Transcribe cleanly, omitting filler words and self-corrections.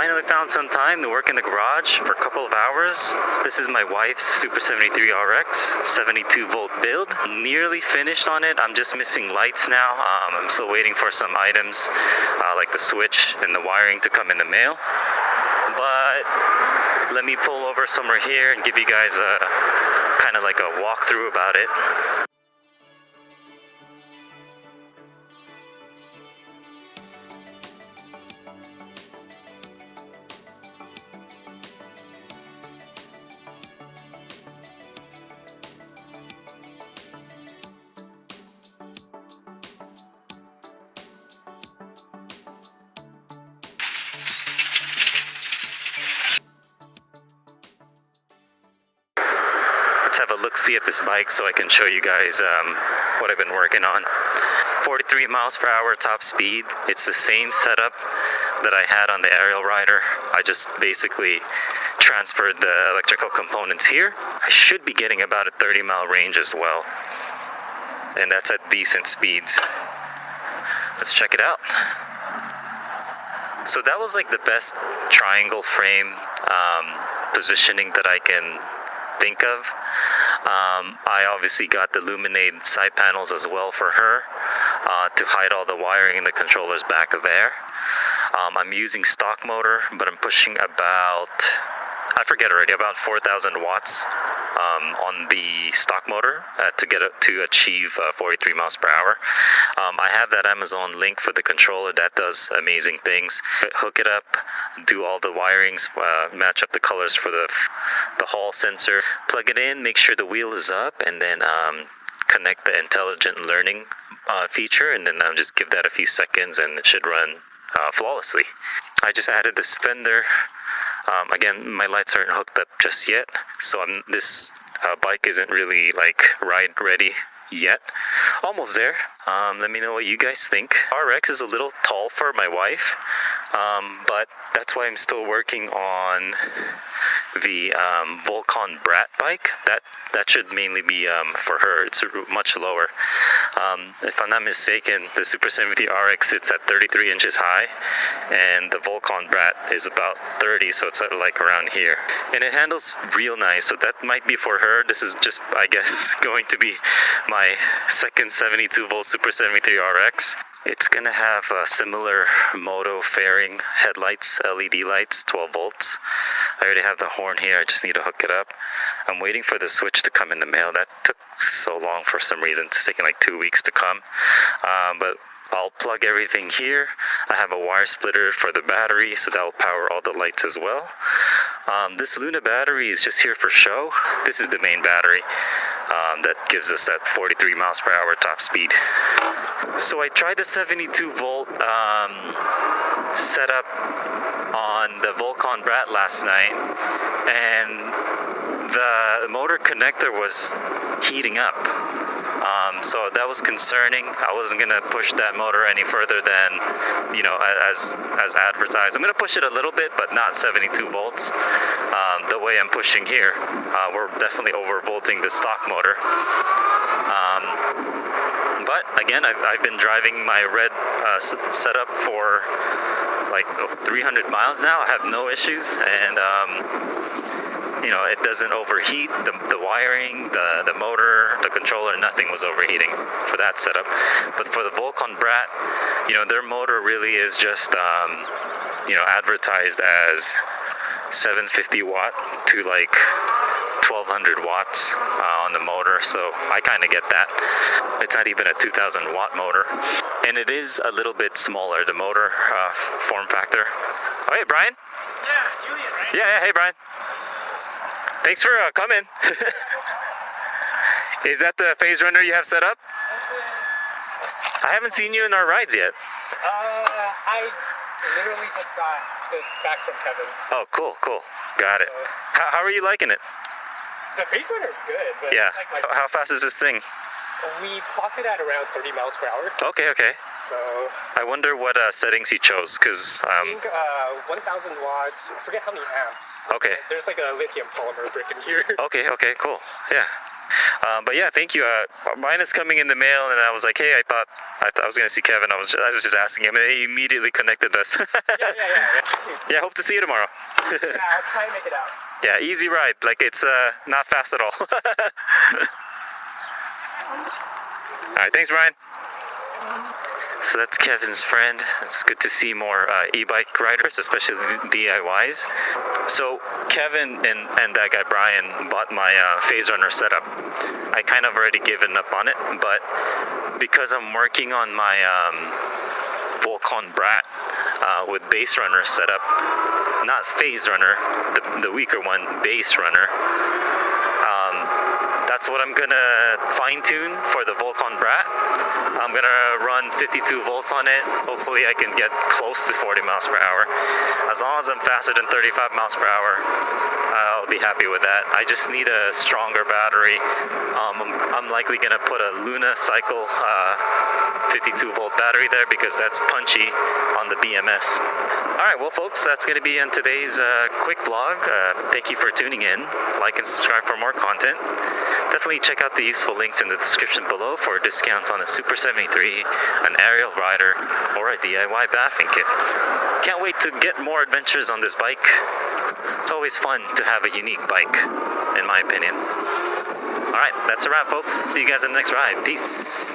finally found some time to work in the garage for a couple of hours. This is my wife's Super73 RX 72 volt build. Nearly finished on it. I'm just missing lights now. I'm still waiting for some items like the switch and the wiring to come in the mail. But let me pull over somewhere here and give you guys a kind of like a walkthrough about it. Have a look-see at this bike so I can show you guys what I've been working on. 43 miles per hour top speed. It's the same setup that I had on the arielrider. I just basically transferred the electrical components here. I should be getting about a 30-mile range as well, and that's at decent speeds. Let's check it out. So that was like the best triangle frame positioning that I can think of. I obviously got the illuminated side panels as well for her to hide all the wiring in the controllers back there. I'm using stock motor, but I'm pushing about, I forget already, about 4,000 watts on the stock motor to achieve 43 miles per hour. I have that Amazon link for the controller that does amazing things. Hook it up, do all the wirings, match up the colors for the Hall sensor, plug it in, make sure the wheel is up, and then connect the intelligent learning feature, and then just give that a few seconds and it should run flawlessly. I just added this fender. Again, my lights aren't hooked up just yet, so this bike isn't really like ride ready yet. Almost there. Let me know what you guys think. RX is a little tall for my wife, but that's why I'm still working on the Volcon Brat bike. That should mainly be for her. It's much lower. If I'm not mistaken, the Super73 RX sits at 33 inches high, and the Volcon Brat is about 30, so it's like around here. And it handles real nice, so that might be for her. This is just, I guess, going to be my second 72 volt Super73 RX. It's gonna have a similar moto fairing headlights, LED lights, 12 volts. I already have the horn here, I just need to hook it up. I'm waiting for the switch to come in the mail. That took so long for some reason. It's taking like 2 weeks to come. But I'll plug everything here. I have a wire splitter for the battery, so that will power all the lights as well. This Luna battery is just here for show. This is the main battery that gives us that 43 miles per hour top speed. So I tried the 72 volt setup on the Volcon Brat last night, and the motor connector was heating up. So that was concerning. I wasn't gonna push that motor any further than, as advertised. I'm gonna push it a little bit, but not 72 volts. The way I'm pushing here, we're definitely overvolting the stock motor. But again, I've been driving my red setup for like 300 miles now. I have no issues, and it doesn't overheat. The wiring, the motor, the controller, nothing was overheating for that setup. But for the Volcon Brat, their motor really is just advertised as 750 watt to like 1200 watts on the motor, so I kind of get that. It's not even a 2000 watt motor, and it is a little bit smaller, the motor form factor. Oh, hey Brian. Yeah, Julian, right? Yeah, hey Brian. Thanks for coming. Is that the phase runner you have set up? I haven't seen you in our rides yet. I literally just got this back from Kevin. Oh, cool. Got it. How are you liking it? The phase runner is good, but yeah. Like How fast is this thing? we clocked it at around 30 miles per hour. Okay. So I wonder what settings you chose, because I think 1,000 watts. I forget how many amps. okay. There's like a lithium polymer brick in here. Okay, cool. Yeah. But yeah, thank you. Mine is coming in the mail, and I was like, hey, I thought I was gonna see Kevin. I was just asking him, and he immediately connected us. Yeah. Yeah, hope to see you tomorrow. Yeah, I'll try and make it out. Yeah, easy ride. Like, it's not fast at all. All right, thanks, Brian. So that's Kevin's friend. It's good to see more e-bike riders, especially DIYs. So Kevin and that guy Brian bought my phase runner setup. I kind of already given up on it, but because I'm working on my Volcon Brat with base runner setup, not phase runner, the weaker one, base runner. That's what I'm gonna fine tune for the Volcon Brat. I'm gonna run 52 volts on it. Hopefully I can get close to 40 miles per hour. As long as I'm faster than 35 miles per hour, I'll be happy with that. I just need a stronger battery. I'm likely gonna put a Luna Cycle 52 volt battery there because that's punchy on the BMS. Alright, well folks, that's going to be in today's quick vlog. Thank you for tuning in. Like and subscribe for more content. Definitely check out the useful links in the description below for discounts on a Super73, an aerial rider, or a DIY bafang kit. Can't wait to get more adventures on this bike. It's always fun to have a unique bike, in my opinion. Alright, that's a wrap folks. See you guys in the next ride. Peace.